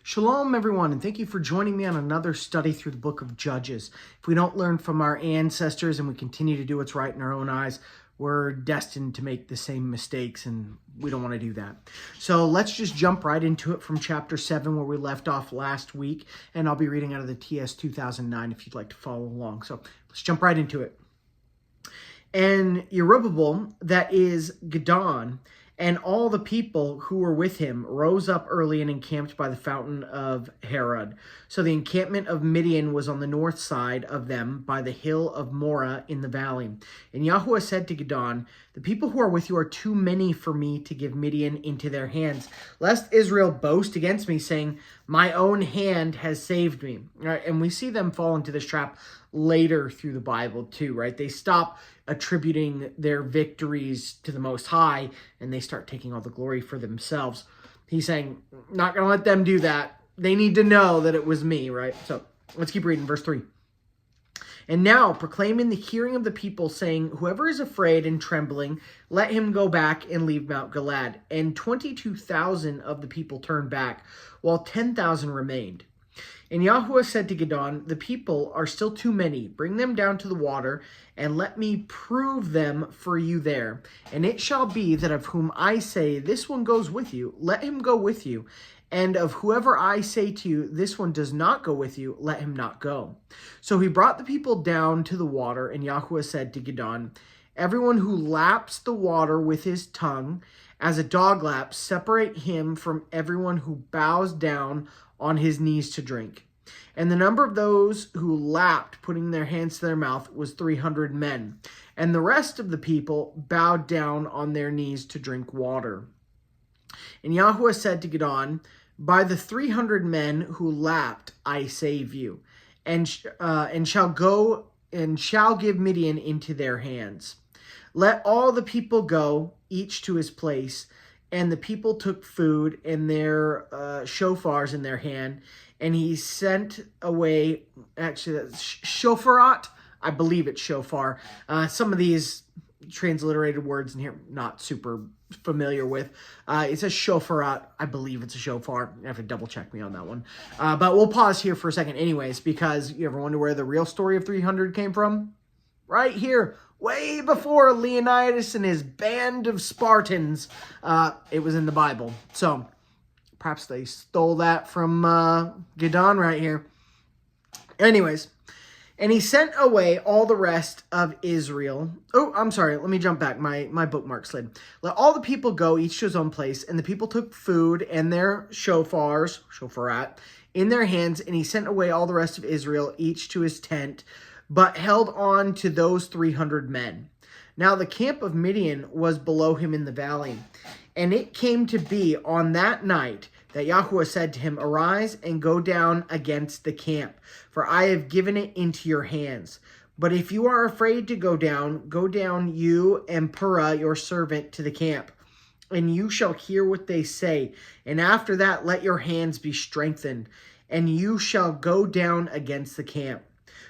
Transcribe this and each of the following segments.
Shalom, everyone, and thank you for joining me on another study through the book of Judges. If we don't learn from our ancestors and we continue to do what's right in our own eyes, we're destined to make the same mistakes, and we don't want to do that. So let's just jump right into it from chapter 7 where we left off last week, and I'll be reading out of the TS 2009 if you'd like to follow along. So let's jump right into it. And Yerubbabel, that is Gidon, and all the people who were with him rose up early and encamped by the fountain of Harod. So the encampment of Midian was on the north side of them by the hill of Morah in the valley. And Yahuwah said to Gidon, "The people who are with you are too many for me to give Midian into their hands, lest Israel boast against me, saying, 'My own hand has saved me.'" Right? And we see them fall into this trap later through the Bible too, right? They stop attributing their victories to the Most High, and they start taking all the glory for themselves. He's saying, not going to let them do that. They need to know that it was me, right? So let's keep reading, verse 3. "And now proclaim in the hearing of the people, saying, 'Whoever is afraid and trembling, let him go back and leave Mount Gilad.' And 22,000 of the people turned back, while 10,000 remained. And Yahuwah said to Gidon, 'The people are still too many. Bring them down to the water, and let me prove them for you there. And it shall be that of whom I say, this one goes with you, let him go with you. And of whoever I say to you, this one does not go with you, let him not go.' So he brought the people down to the water, and Yahuwah said to Gidon, 'Everyone who laps the water with his tongue, as a dog laps, separate him from everyone who bows down on his knees to drink.' And the number of those who lapped, putting their hands to their mouth, was 300 men. And the rest of the people bowed down on their knees to drink water. And Yahuwah said to Gidon, 'By the 300 men who lapped, I save you, and shall give Midian into their hands. Let all the people go, each to his place.' And the people took food and their shofars in their hand, and he sent away," actually that's shofarat, I believe it's shofar. Some of these transliterated words in here, not super familiar with. It says shofarat, I believe it's a shofar. You have to double check me on that one. But we'll pause here for a second anyways, because you ever wonder where the real story of 300 came from? Right here. Way before Leonidas and his band of Spartans, it was in the Bible. So perhaps they stole that from Gidon right here. Anyways, and he sent away all the rest of Israel. Oh, I'm sorry. Let me jump back. My bookmark slid. "Let all the people go, each to his own place. And the people took food and their shofars, shofarat, in their hands. And he sent away all the rest of Israel, each to his tent, but held on to those 300 men. Now the camp of Midian was below him in the valley. And it came to be on that night that Yahuwah said to him, 'Arise and go down against the camp, for I have given it into your hands. But if you are afraid to go down you and Purah your servant to the camp, and you shall hear what they say. And after that let your hands be strengthened, and you shall go down against the camp.'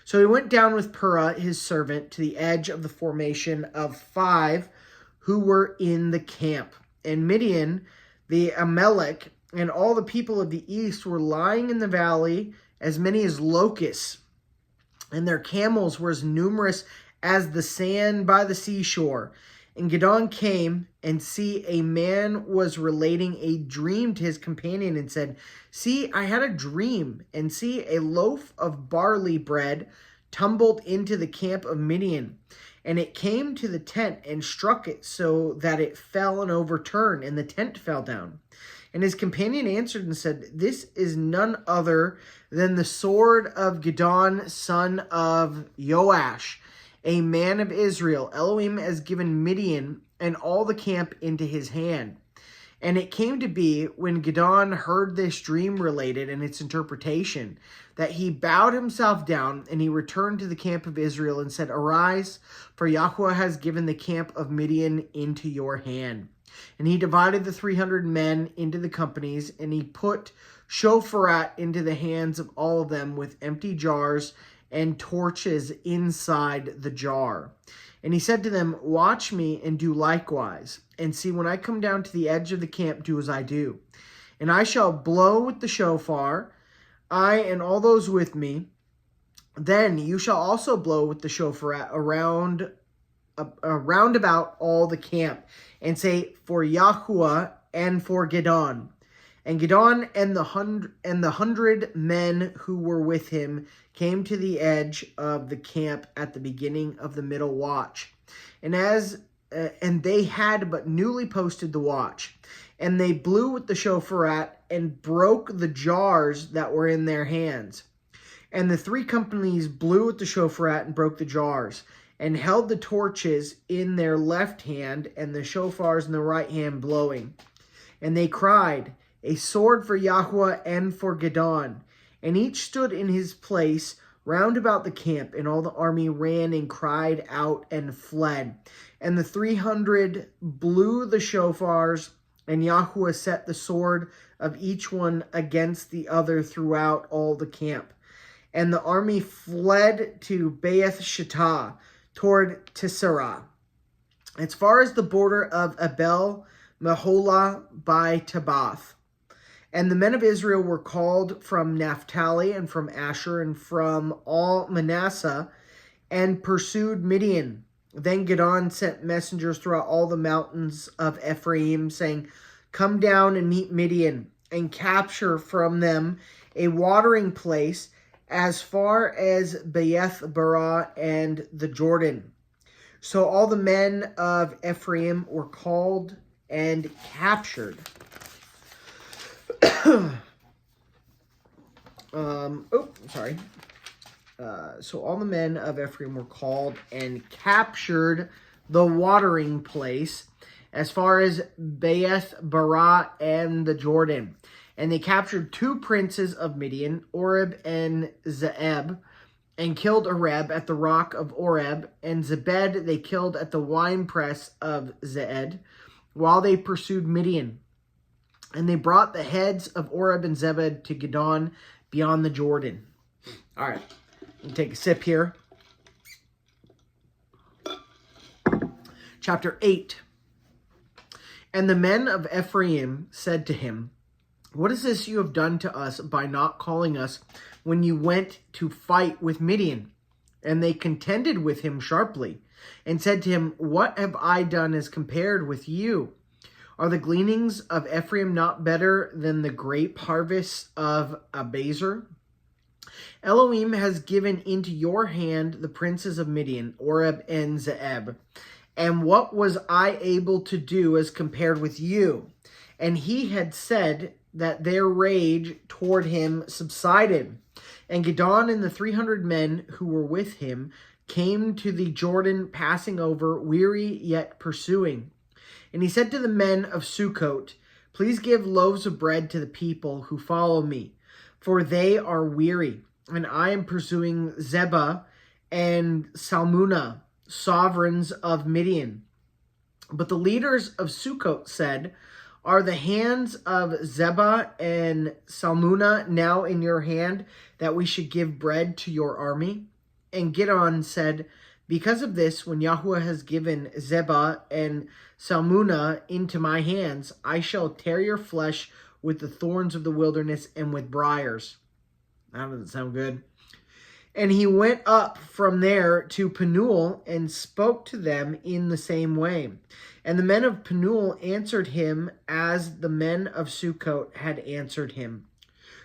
So he went down with Purah his servant to the edge of the formation of 5 who were in the camp. And Midian, the Amalek, and all the people of the east were lying in the valley, as many as locusts, and their camels were as numerous as the sand by the seashore. And Gidon came, and see, a man was relating a dream to his companion, and said, 'See, I had a dream, and see, a loaf of barley bread tumbled into the camp of Midian. And it came to the tent and struck it so that it fell and overturned, and the tent fell down.' And his companion answered and said, 'This is none other than the sword of Gidon, son of Joash, a man of Israel. Elohim has given Midian and all the camp into his hand.' And it came to be, when Gidon heard this dream related and its interpretation, that he bowed himself down, and he returned to the camp of Israel and said, 'Arise, for Yahuwah has given the camp of Midian into your hand.' And he divided the 300 men into the companies, and he put shofarat into the hands of all of them with empty jars and torches inside the jar. And he said to them, 'Watch me and do likewise. And see, when I come down to the edge of the camp, do as I do.' And I shall blow with the shofar, I and all those with me. Then you shall also blow with the shofar around about all the camp, and say, for Yahuwah and for Gidon. And Gidon and the 100 men who were with him came to the edge of the camp at the beginning of the middle watch. And they had but newly posted the watch. And they blew with the shofarat and broke the jars that were in their hands. And the 3 companies blew with the shofarat and broke the jars, and held the torches in their left hand and the shofars in the right hand blowing. And they cried, a sword for Yahuwah and for Gidon. And each stood in his place round about the camp, and all the army ran and cried out and fled. And the 300 blew the shofars, and Yahuwah set the sword of each one against the other throughout all the camp. And the army fled to Baeth Shittah, toward Tisarah, as far as the border of Abel Meholah by Tabath. And the men of Israel were called from Naphtali and from Asher and from all Manasseh, and pursued Midian. Then Gidon sent messengers throughout all the mountains of Ephraim, saying, come down and meet Midian, and capture from them a watering place as far as Baeth Barah and the Jordan. So all the men of Ephraim were called and captured. So all the men of Ephraim were called and captured the watering place as far as Baeth Barah and the Jordan. And they captured 2 princes of Midian, Oreb and Zeeb, and killed Oreb at the rock of Oreb, and Zebed they killed at the winepress of Zeed, while they pursued Midian. And they brought the heads of Oreb and Zebed to Gidon beyond the Jordan. All right, we'll take a sip here. Chapter 8. And the men of Ephraim said to him, what is this you have done to us by not calling us when you went to fight with Midian? And they contended with him sharply, and said to him, what have I done as compared with you? Are the gleanings of Ephraim not better than the grape harvests of Abazer? Elohim has given into your hand the princes of Midian, Oreb and Zeeb. And what was I able to do as compared with you? And he had said that their rage toward him subsided. And Gidon and the 300 men who were with him came to the Jordan, passing over, weary yet pursuing. And he said to the men of Sukkot, please give loaves of bread to the people who follow me, for they are weary. And I am pursuing Zebah and Salmunna, sovereigns of Midian. But the leaders of Sukkot said, are the hands of Zebah and Salmunna now in your hand, that we should give bread to your army? And Gidon said, because of this, when Yahuwah has given Zebah and Salmunna into my hands, I shall tear your flesh with the thorns of the wilderness and with briars. That doesn't sound good. And he went up from there to Penuel and spoke to them in the same way. And the men of Penuel answered him as the men of Sukkot had answered him.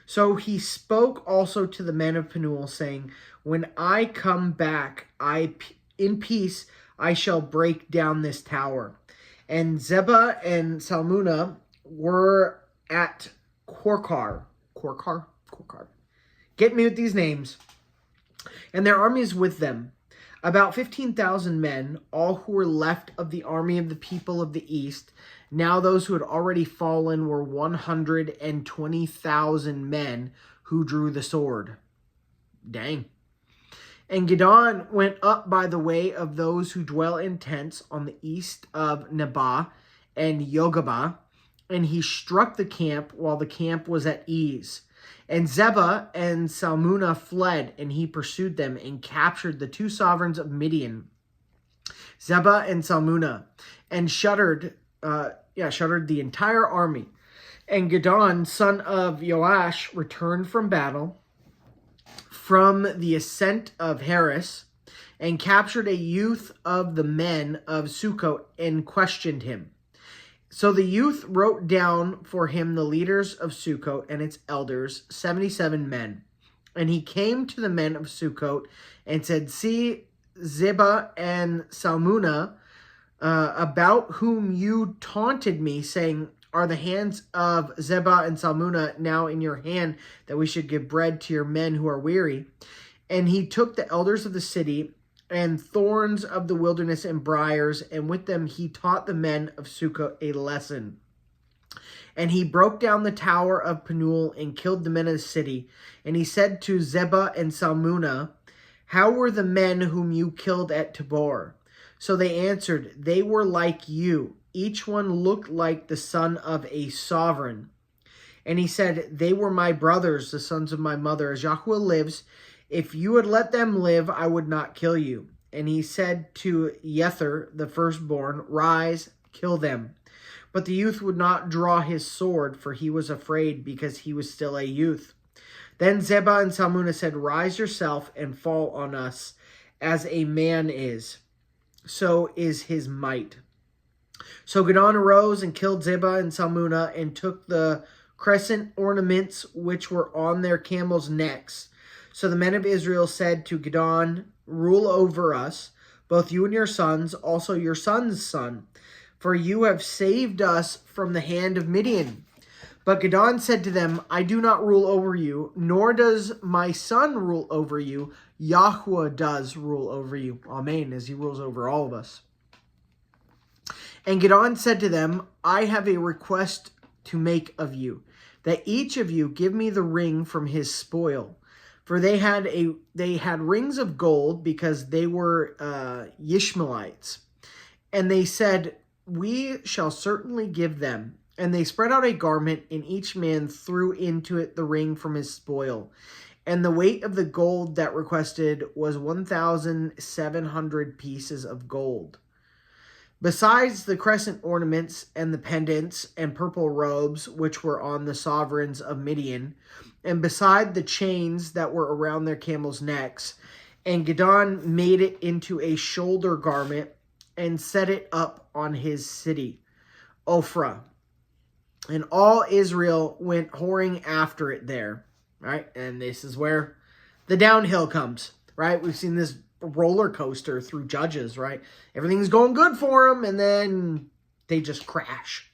So he spoke also to the men of Penuel, saying, when I come back, in peace I shall break down this tower. And Zebah and Salmunna were at Korkar. Get me with these names. And their armies with them, about 15,000 men, all who were left of the army of the people of the east. Now those who had already fallen were 120,000 men who drew the sword. Dang. And Gidon went up by the way of those who dwell in tents on the east of Nebah and Yogabah, and he struck the camp while the camp was at ease. And Zebah and Salmunna fled, and he pursued them and captured the 2 sovereigns of Midian, Zebah and Salmunna, and shuttered the entire army. And Gideon, son of Joash, returned from battle from the ascent of Heres, and captured a youth of the men of Sukkot and questioned him. So the youth wrote down for him the leaders of Sukkot and its elders, 77 men. And he came to the men of Sukkot and said, "See Zebah and Salmunna, about whom you taunted me, saying, are the hands of Zebah and Salmunna now in your hand, that we should give bread to your men who are weary?" And he took the elders of the city and thorns of the wilderness and briars, and with them he taught the men of Sukkot a lesson. And he broke down the tower of Penuel and killed the men of the city. And he said to Zebah and Salmunna, "How were the men whom you killed at Tabor?" So they answered, "They were like you. Each one looked like the son of a sovereign." And he said, "They were my brothers, the sons of my mother. As Yahweh lives, if you had let them live, I would not kill you." And he said to Yether, the firstborn, "Rise, kill them." But the youth would not draw his sword, for he was afraid, because he was still a youth. Then Zebah and Salmunna said, "Rise yourself and fall on us, as a man is. So is his might." So Gideon arose and killed Zebah and Salmunna, and took the crescent ornaments which were on their camels' necks. So the men of Israel said to Gideon, "Rule over us, both you and your sons, also your son's son, for you have saved us from the hand of Midian." But Gideon said to them, "I do not rule over you, nor does my son rule over you. Yahweh does rule over you." Amen, as he rules over all of us. And Gideon said to them, "I have a request to make of you, that each of you give me the ring from his spoil." For they had rings of gold, because they were Ishmaelites. And they said, "We shall certainly give them." And they spread out a garment, and each man threw into it the ring from his spoil. And the weight of the gold that requested was 1,700 pieces of gold. Besides the crescent ornaments and the pendants and purple robes which were on the sovereigns of Midian, and beside the chains that were around their camels' necks. And Gideon made it into a shoulder garment and set it up on his city, Ophrah. And all Israel went whoring after it there, right? And this is where the downhill comes, right? We've seen this roller coaster through Judges, right? Everything's going good for them, and then they just crash.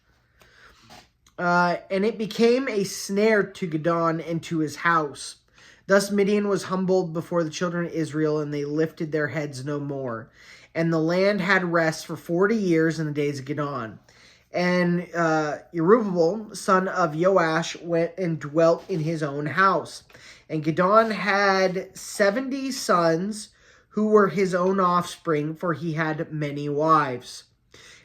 And it became a snare to Gideon and to his house. Thus Midian was humbled before the children of Israel, and they lifted their heads no more. And the land had rest for 40 years in the days of Gideon. And Jerubbaal, son of Joash, went and dwelt in his own house. And Gideon had 70 sons who were his own offspring, for he had many wives.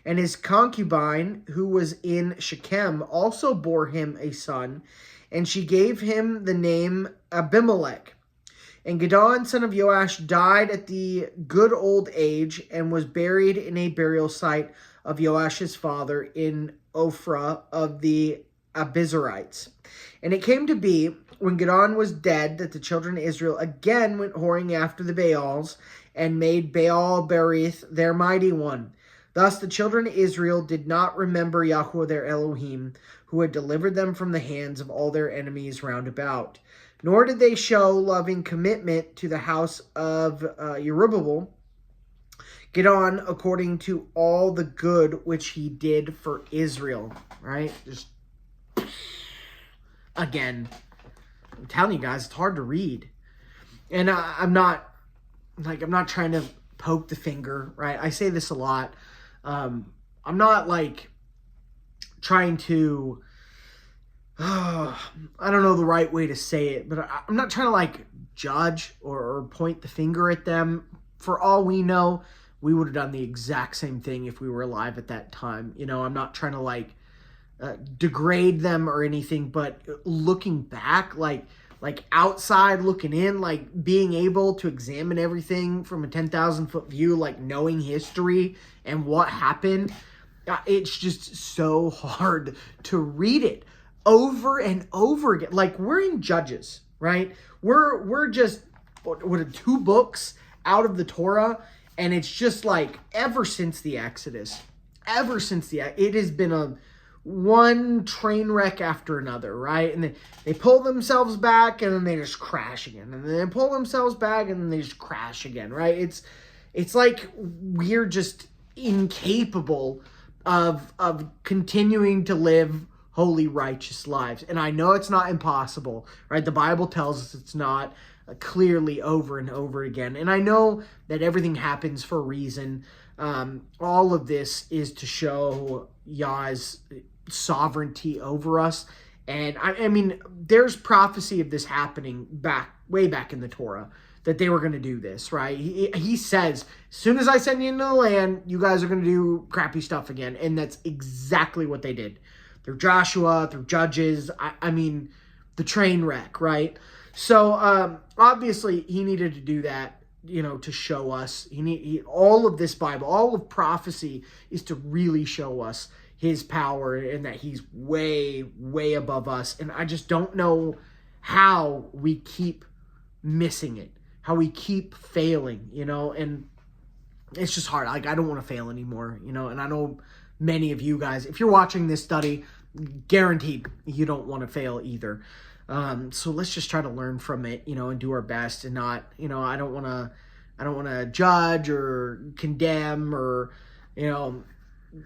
And his concubine, who was in Shechem, also bore him a son, and she gave him the name Abimelech. And Gideon, son of Joash, died at the good old age, and was buried in a burial site of Joash's father in Ophrah of the Abizarites. And it came to be, when Gideon was dead, that the children of Israel again went whoring after the Baals, and made Baal-berith their mighty one. Thus the children of Israel did not remember Yahweh their Elohim, who had delivered them from the hands of all their enemies round about. Nor did they show loving commitment to the house of Jerubbaal, Gideon, according to all the good which he did for Israel. Right? Just again, I'm telling you guys, it's hard to read. And I'm not trying to poke the finger, right? I say this a lot. I'm not like trying to, I don't know the right way to say it, but I'm not trying to like judge or point the finger at them. For all we know, we would have done the exact same thing if we were alive at that time. You know, I'm not trying to like degrade them or anything, but looking back, like outside looking in, like being able to examine everything from a 10,000 foot view, like knowing history and what happened, it's just so hard to read it. over and over again. Like, we're in Judges, right? We're just, what, 2 books out of the Torah, and it's just like, ever since the Exodus, it has been a one train wreck after another, right? And they pull themselves back, and then they just crash again, and then they pull themselves back, and then they just crash again, right? It's like we're just incapable of continuing to live holy, righteous lives. And I know it's not impossible, right? The Bible tells us it's not, clearly over and over again. And I know that everything happens for a reason. All of this is to show Yah's sovereignty over us. And I mean, there's prophecy of this happening way back in the Torah, that they were going to do this, right? He says, as soon as I send you into the land, you guys are going to do crappy stuff again. And that's exactly what they did. Through Joshua, through Judges, I mean, the train wreck, right? So, obviously, he needed to do that, to show us. All of this Bible, all of prophecy is to really show us his power and that he's way, way above us. And I just don't know how we keep missing it, how we keep failing, and it's just hard. Like, I don't want to fail anymore, and I know many of you guys, if you're watching this study, guaranteed you don't want to fail either. So let's just try to learn from it, and do our best, and not, I don't want to judge or condemn, or,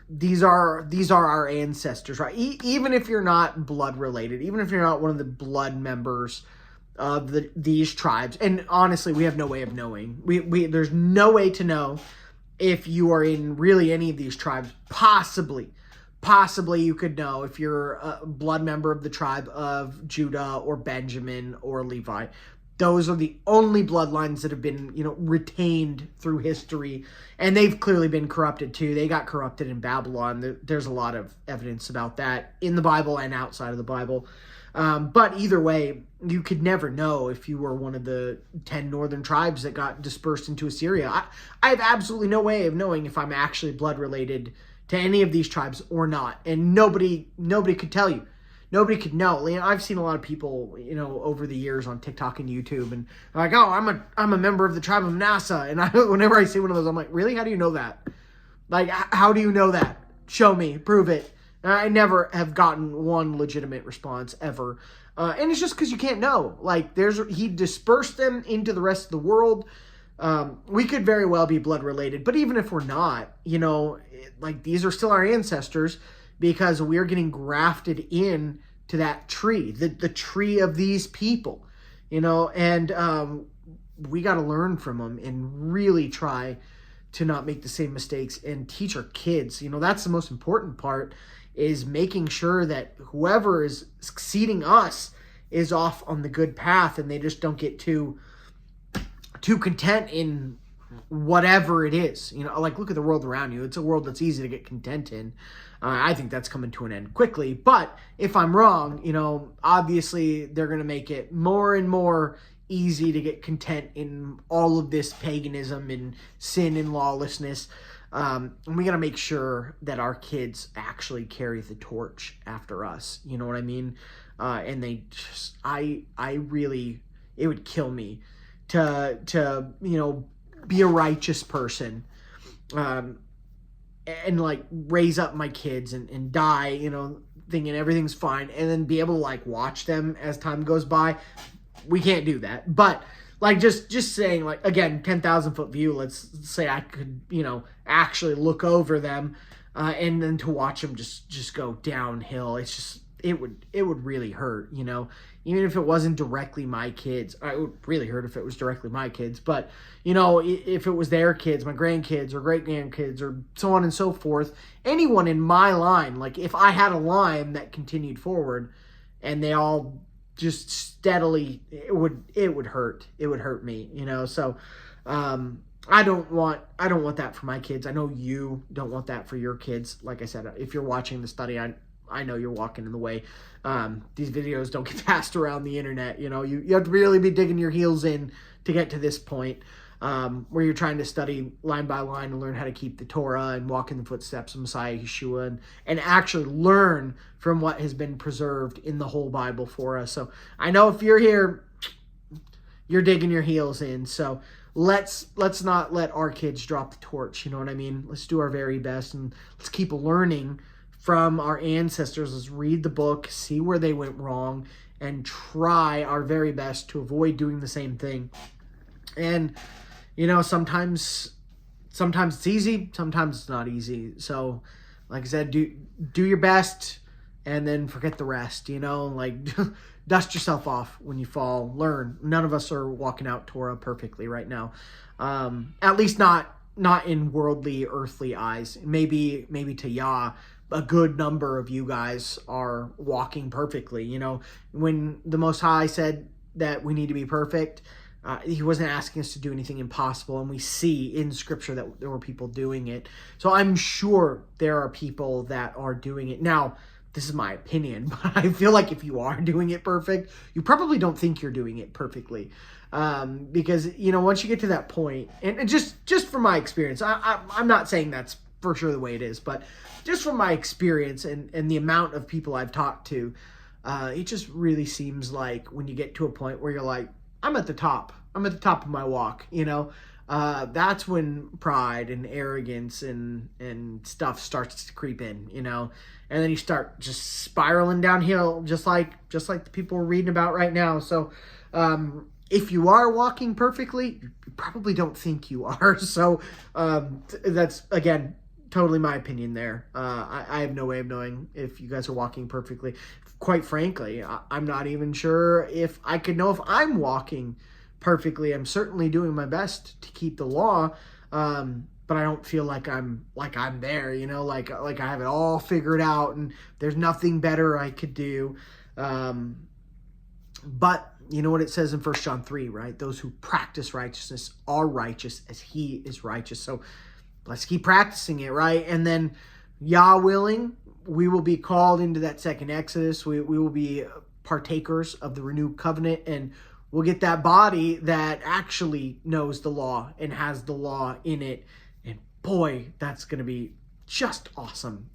these are our ancestors, right? Even if you're not blood related, even if you're not one of the blood members of these tribes, and honestly, we have no way of knowing. There's no way to know if you are in really any of these tribes. Possibly you could know if you're a blood member of the tribe of Judah or Benjamin or Levi. Those are the only bloodlines that have been, retained through history. And they've clearly been corrupted too. They got corrupted in Babylon. There's a lot of evidence about that in the Bible and outside of the Bible. But either way, you could never know if you were one of the 10 northern tribes that got dispersed into Assyria. I have absolutely no way of knowing if I'm actually blood related to any of these tribes or not. And nobody could tell you. Nobody could know. I've seen a lot of people, over the years on TikTok and YouTube, and they're like, oh, I'm a member of the tribe of Manasseh. And whenever I see one of those, I'm like, really? How do you know that? Like, how do you know that? Show me, prove it. And I never have gotten one legitimate response ever. And it's just because you can't know. Like, he dispersed them into the rest of the world. We could very well be blood related, but even if we're not, these are still our ancestors, because we're getting grafted in to that tree, the tree of these people, and we got to learn from them and really try to not make the same mistakes and teach our kids. That's the most important part, is making sure that whoever is succeeding us is off on the good path, and they just don't get too content in whatever it is. Look at the world around you. It's a world that's easy to get content in. I think that's coming to an end quickly. But if I'm wrong, obviously they're going to make it more and more easy to get content in all of this paganism and sin and lawlessness. And we got to make sure that our kids actually carry the torch after us. You know what I mean? And they just, I really, it would kill me to be a righteous person, and raise up my kids and die, thinking everything's fine, and then be able to watch them as time goes by. We can't do that. But just saying, again, 10,000 foot view, let's say I could, actually look over them, and then to watch them just go downhill. It's just, it would really hurt, even if it wasn't directly my kids. It would really hurt if it was directly my kids, but if it was their kids, my grandkids or great grandkids or so on and so forth, anyone in my line, if I had a line that continued forward and they all just steadily, it would hurt me, so I don't want that for my kids. I know you don't want that for your kids. Like I said, if you're watching the study, I know you're walking in the way. These videos don't get passed around the internet. You have to really be digging your heels in to get to this point. where you're trying to study line by line and learn how to keep the Torah and walk in the footsteps of Messiah Yeshua and actually learn from what has been preserved in the whole Bible for us. So I know if you're here, you're digging your heels in. So let's not let our kids drop the torch. You know what I mean? Let's do our very best and let's keep learning from our ancestors. Let's read the book, see where they went wrong, and try our very best to avoid doing the same thing. And, sometimes it's easy, sometimes it's not easy. So, like I said, do your best and then forget the rest, dust yourself off when you fall, learn. None of us are walking out Torah perfectly right now. At least not in worldly, earthly eyes. Maybe to Yah, a good number of you guys are walking perfectly. When the Most High said that we need to be perfect, he wasn't asking us to do anything impossible, and we see in Scripture that there were people doing it. So I'm sure there are people that are doing it. Now, this is my opinion, but I feel like if you are doing it perfect, you probably don't think you're doing it perfectly. Because, once you get to that point, and just from my experience, I'm not saying that's for sure the way it is, but just from my experience and the amount of people I've talked to, it just really seems like when you get to a point where you're like, I'm at the top of my walk, that's when pride and arrogance and stuff starts to creep in, and then you start just spiraling downhill, just like the people we're reading about right now. So, if you are walking perfectly, you probably don't think you are. So, that's, again, totally my opinion there. I have no way of knowing if you guys are walking perfectly. Quite frankly, I'm not even sure if I could know if I'm walking perfectly. I'm certainly doing my best to keep the law, but I don't feel like I'm there, like I have it all figured out and there's nothing better I could do. But you know what it says in 1 John 3, right? Those who practice righteousness are righteous as he is righteous. So let's keep practicing it, right? And then, Yah willing, we will be called into that second Exodus. We will be partakers of the renewed covenant, and we'll get that body that actually knows the law and has the law in it. And boy, that's going to be just awesome.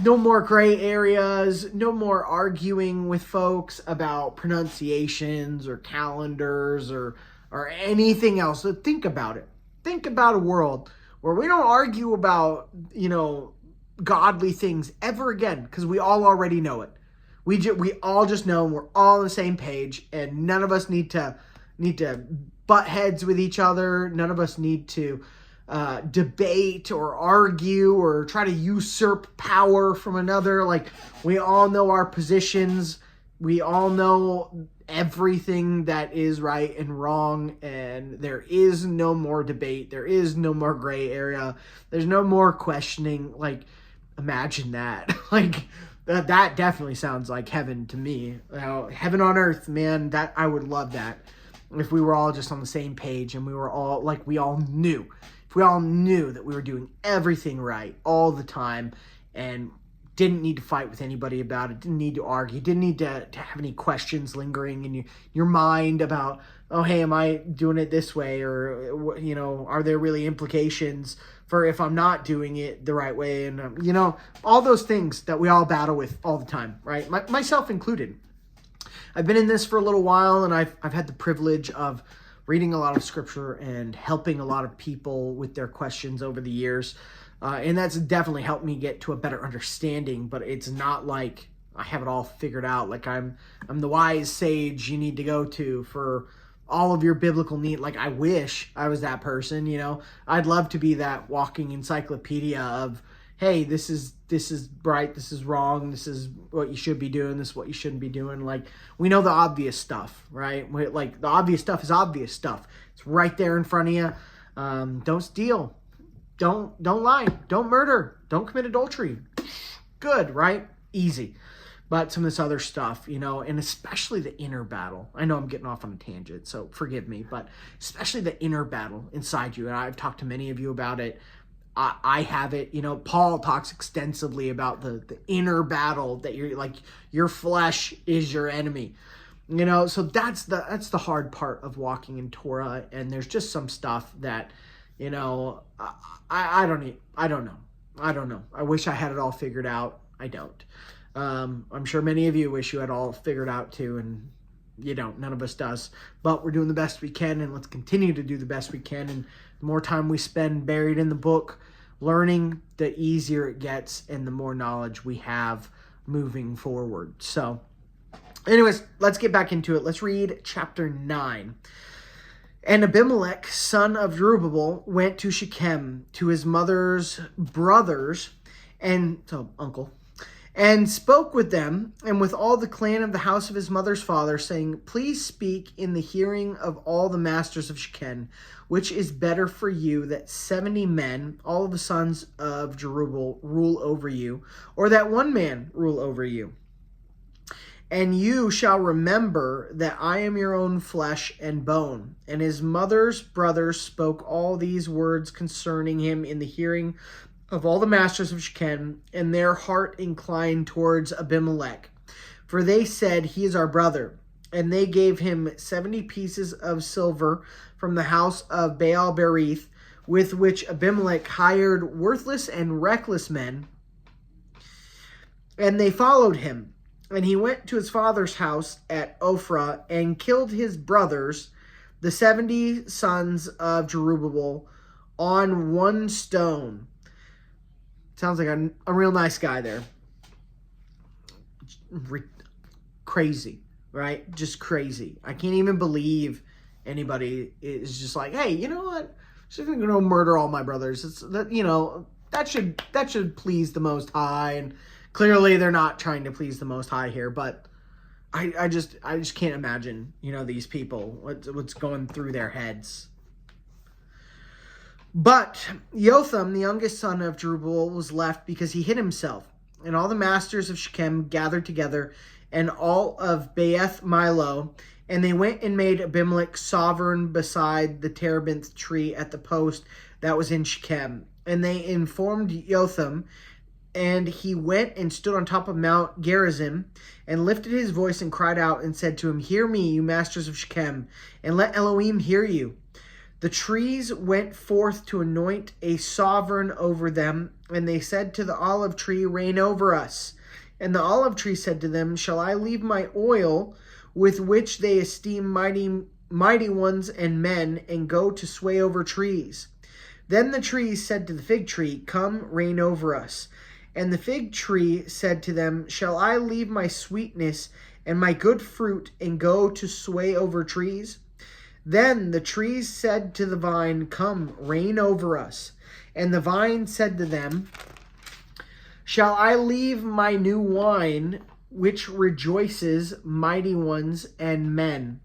No more gray areas, no more arguing with folks about pronunciations or calendars or anything else. So think about it. Think about a world where we don't argue about, godly things ever again, because we all already know it. We all just know, and we're all on the same page, and none of us need to butt heads with each other. None of us need to debate or argue or try to usurp power from another. Like, we all know our positions. We all know everything that is right and wrong, and there is no more debate. There is no more gray area. There's no more questioning. Like, imagine that. Like, that definitely sounds like heaven to me. Heaven on earth, man. That I would love that if we were all just on the same page and we were all like, we all knew. If we all knew that we were doing everything right all the time and didn't need to fight with anybody about it, didn't need to argue, didn't need to have any questions lingering in your mind about, oh, hey, am I doing it this way? Or, are there really implications for if I'm not doing it the right way? And, all those things that we all battle with all the time, right? Myself included. I've been in this for a little while, and I've had the privilege of reading a lot of scripture and helping a lot of people with their questions over the years. And that's definitely helped me get to a better understanding, but it's not like I have it all figured out. Like I'm the wise sage you need to go to for all of your biblical need. Like, I wish I was that person, I'd love to be that walking encyclopedia of, hey, this is right, this is wrong, this is what you should be doing, this is what you shouldn't be doing. Like, we know the obvious stuff, right? Like, the obvious stuff is obvious stuff. It's right there in front of you. Don't steal. Don't lie. Don't murder. Don't commit adultery. Good, right? Easy. But some of this other stuff, and especially the inner battle. I know I'm getting off on a tangent, so forgive me, but especially the inner battle inside you. And I've talked to many of you about it. I have it. Paul talks extensively about the inner battle that you're like, your flesh is your enemy. So that's the hard part of walking in Torah. And there's just some stuff that, I don't know. I wish I had it all figured out. I don't. I'm sure many of you wish you had all figured out too, and you don't. None of us does. But we're doing the best we can, and let's continue to do the best we can. And the more time we spend buried in the book, learning, the easier it gets, and the more knowledge we have moving forward. So anyways, let's get back into it. Let's read chapter 9. And Abimelech, son of Jerubbaal, went to Shechem, to his mother's brothers, uncle, and spoke with them, and with all the clan of the house of his mother's father, saying, Please speak in the hearing of all the masters of Shechem, which is better for you, that 70 men, all of the sons of Jerubbaal, rule over you, or that one man rule over you. And you shall remember that I am your own flesh and bone. And his mother's brothers spoke all these words concerning him in the hearing of all the masters of Shechem, and their heart inclined towards Abimelech. For they said, He is our brother. And they gave him 70 pieces of silver from the house of Baal Berith, with which Abimelech hired worthless and reckless men. And they followed him. And he went to his father's house at Ophrah and killed his brothers, the 70 sons of Jerubbaal, on one stone. Sounds like a real nice guy there. Crazy, right? Just crazy. I can't even believe anybody is just like, hey, you know what? I'm just going to go murder all my brothers. It's that, that should please the Most High. And clearly they're not trying to please the Most High here, but I just can't imagine, these people, what's going through their heads. But Jotham, the youngest son of Jerubbaal, was left because he hid himself. And all the masters of Shechem gathered together, and all of Beth Milo, and they went and made Abimelech sovereign beside the terebinth tree at the post that was in Shechem. And they informed Jotham, and he went and stood on top of Mount Gerizim, and lifted his voice and cried out and said to him, Hear me, you masters of Shechem, and let Elohim hear you. The trees went forth to anoint a sovereign over them, and they said to the olive tree, Reign over us. And the olive tree said to them, Shall I leave my oil, with which they esteem mighty ones and men, and go to sway over trees? Then the trees said to the fig tree, Come, reign over us. And the fig tree said to them, Shall I leave my sweetness and my good fruit, and go to sway over trees? Then the trees said to the vine, Come, reign over us. And the vine said to them, Shall I leave my new wine, which rejoices mighty ones and men,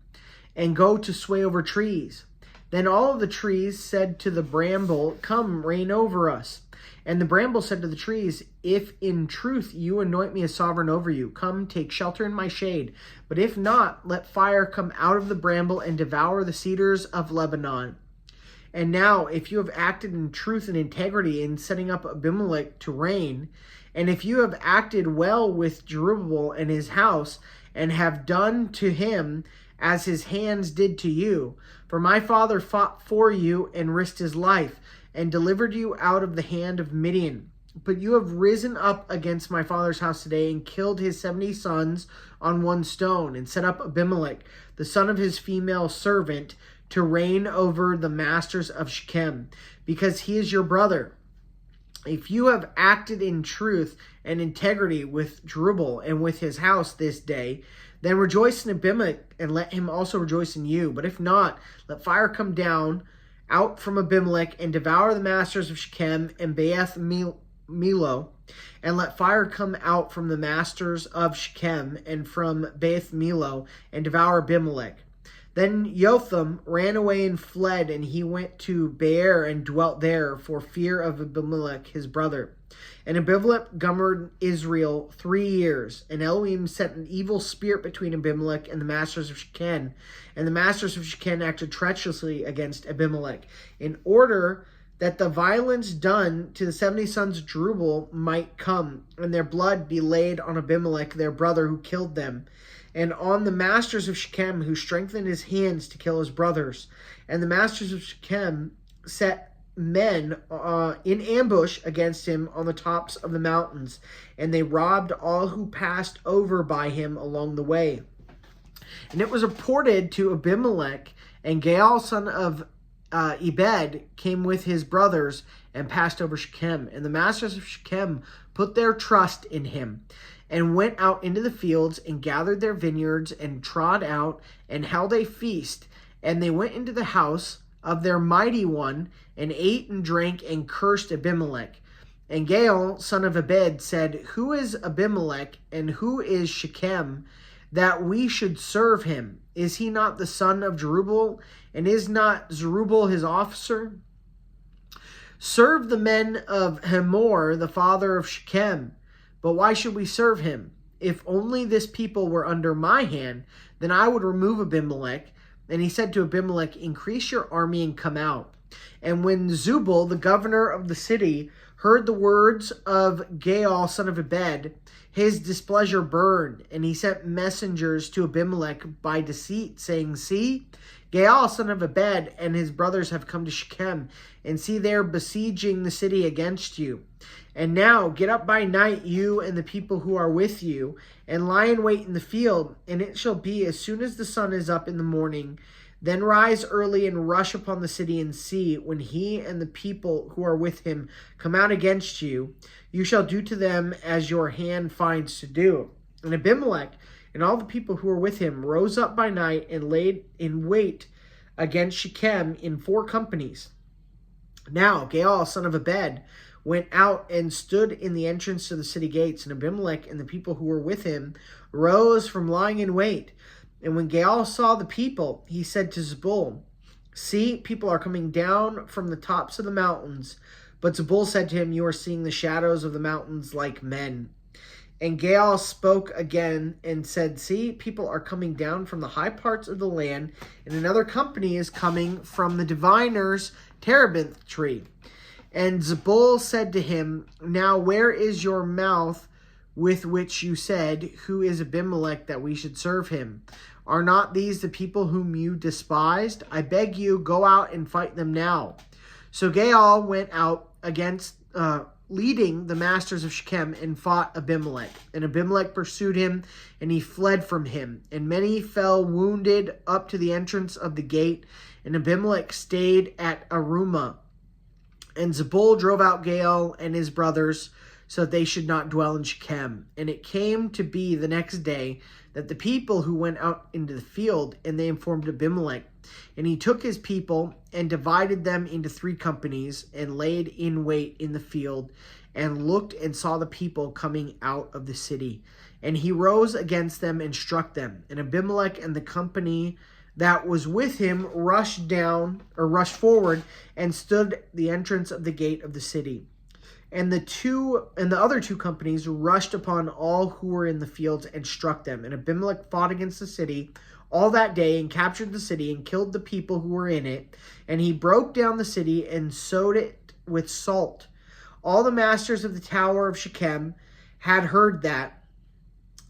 and go to sway over trees? Then all of the trees said to the bramble, Come, reign over us. And the bramble said to the trees, If in truth you anoint me as sovereign over you, come, take shelter in my shade. But if not, let fire come out of the bramble and devour the cedars of Lebanon. And now, if you have acted in truth and integrity in setting up Abimelech to reign, and if you have acted well with Jerubbaal and his house, and have done to him as his hands did to you, for my father fought for you and risked his life, and delivered you out of the hand of Midian. But you have risen up against my father's house today, and killed his 70 sons on one stone, and set up Abimelech, the son of his female servant, to reign over the masters of Shechem, because he is your brother. If you have acted in truth and integrity with Jerubbaal and with his house this day, then rejoice in Abimelech, and let him also rejoice in you. But if not, let fire come down out from Abimelech, and devour the masters of Shechem and Beth Milo, and let fire come out from the masters of Shechem and from Beth Milo, and devour Abimelech. Then Jotham ran away and fled, and he went to Beer and dwelt there for fear of Abimelech his brother. And Abimelech governed Israel 3 years. And Elohim sent an evil spirit between Abimelech and the masters of Shechem. And the masters of Shechem acted treacherously against Abimelech, in order that the violence done to the 70 sons of Jerubbaal might come, and their blood be laid on Abimelech their brother who killed them. and on the masters of Shechem, who strengthened his hands to kill his brothers. And the masters of Shechem set men in ambush against him on the tops of the mountains, and they robbed all who passed over by him along the way. And it was reported to Abimelech, and Gaal, son of Ebed, came with his brothers and passed over Shechem. And the masters of Shechem put their trust in him, and went out into the fields, and gathered their vineyards, and trod out, and held a feast. And they went into the house of their mighty one, and ate and drank, and cursed Abimelech. And Gaal, son of Ebed, said, Who is Abimelech, and who is Shechem, that we should serve him? Is he not the son of Jerubbaal, and is not Zerubbabel his officer? Serve the men of Hamor, the father of Shechem. But why should we serve him? If only this people were under my hand, then I would remove Abimelech. And he said to Abimelech, Increase your army and come out. And when Zubal, the governor of the city, heard the words of Gaal, son of Ebed, his displeasure burned, and he sent messengers to Abimelech by deceit, saying, See, Gaal, son of Ebed, and his brothers have come to Shechem, and see, they are besieging the city against you. And now get up by night, you and the people who are with you, and lie in wait in the field. And it shall be, as soon as the sun is up in the morning, then rise early and rush upon the city, and see, when he and the people who are with him come out against you, you shall do to them as your hand finds to do. And Abimelech and all the people who were with him rose up by night and laid in wait against Shechem in 4 companies. Now Gaal, son of Ebed, went out and stood in the entrance to the city gates, and Abimelech and the people who were with him rose from lying in wait. And when Gaal saw the people, he said to Zebul, See, people are coming down from the tops of the mountains. But Zebul said to him, You are seeing the shadows of the mountains like men. And Gaal spoke again and said, See, people are coming down from the high parts of the land, and another company is coming from the diviner's terebinth tree. And Zebul said to him, Now where is your mouth with which you said, Who is Abimelech that we should serve him? Are not these the people whom you despised? I beg you, go out and fight them now. So Gaal went out against, leading the masters of Shechem, and fought Abimelech. And Abimelech pursued him, and he fled from him. And many fell wounded up to the entrance of the gate. And Abimelech stayed at Arumah. And Zebul drove out Gaal and his brothers, so that they should not dwell in Shechem. And it came to be the next day that the people who went out into the field, and they informed Abimelech. And he took his people and divided them into 3 companies, and laid in wait in the field, and looked and saw the people coming out of the city. And he rose against them and struck them. And Abimelech and the company that was with him rushed forward and stood at the entrance of the gate of the city. And the other 2 companies rushed upon all who were in the fields and struck them. And Abimelech fought against the city all that day, and captured the city, and killed the people who were in it. And he broke down the city and sowed it with salt. All the masters of the tower of Shechem had heard that,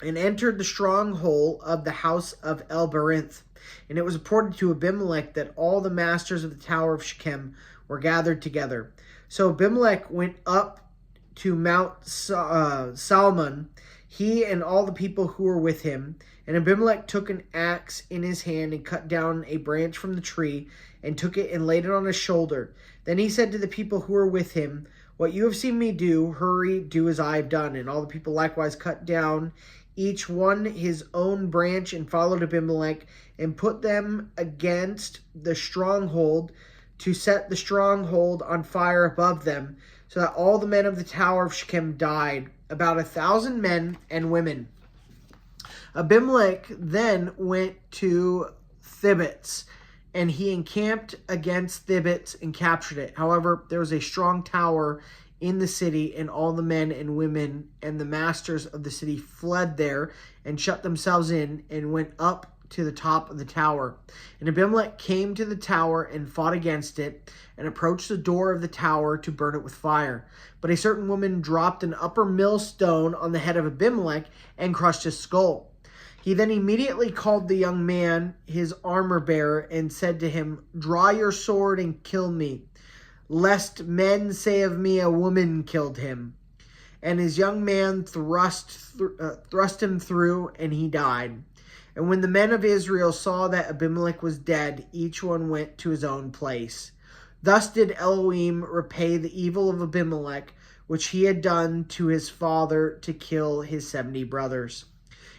and entered the stronghold of the house of El-Barinth. And it was reported to Abimelech that all the masters of the tower of Shechem were gathered together. So Abimelech went up to Mount Salmon, he and all the people who were with him. And Abimelech took an axe in his hand, and cut down a branch from the tree, and took it and laid it on his shoulder. Then he said to the people who were with him, What you have seen me do, hurry, do as I have done. And all the people likewise cut down each one his own branch, and followed Abimelech, and put them against the stronghold, to set the stronghold on fire above them, so that all the men of the tower of Shechem died, about 1,000 men and women. Abimelech then went to Thibits, and he encamped against Thibits and captured it. However, there was a strong tower in the city, and all the men and women and the masters of the city fled there and shut themselves in, and went up to the top of the tower. And Abimelech came to the tower and fought against it, and approached the door of the tower to burn it with fire. But a certain woman dropped an upper millstone on the head of Abimelech and crushed his skull. He then immediately called the young man, his armor-bearer, and said to him, "Draw your sword and kill me, lest men say of me, a woman killed him." And his young man thrust him through, and he died. And when the men of Israel saw that Abimelech was dead, each one went to his own place. Thus did Elohim repay the evil of Abimelech, which he had done to his father to kill his 70 brothers.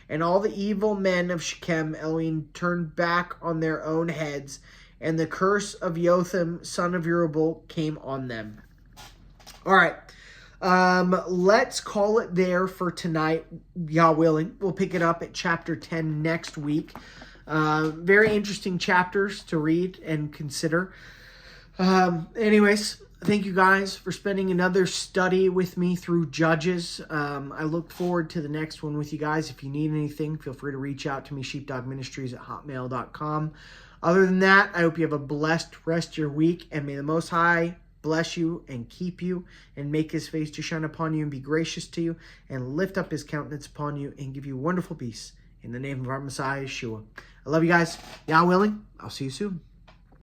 And all the evil men of Shechem Elohim turned back on their own heads, and the curse of Jotham, son of Jerubbaal, came on them. All right. Let's call it there for tonight, Yah willing. We'll pick it up at chapter 10 next week. Very interesting chapters to read and consider. Anyways, thank you guys for spending another study with me through Judges. I look forward to the next one with you guys. If you need anything, feel free to reach out to me, sheepdogministries@hotmail.com. Other than that, I hope you have a blessed rest of your week, and may the Most High bless you and keep you and make his face to shine upon you and be gracious to you and lift up his countenance upon you and give you wonderful peace. In the name of our Messiah, Yeshua. I love you guys. Yah willing, I'll see you soon.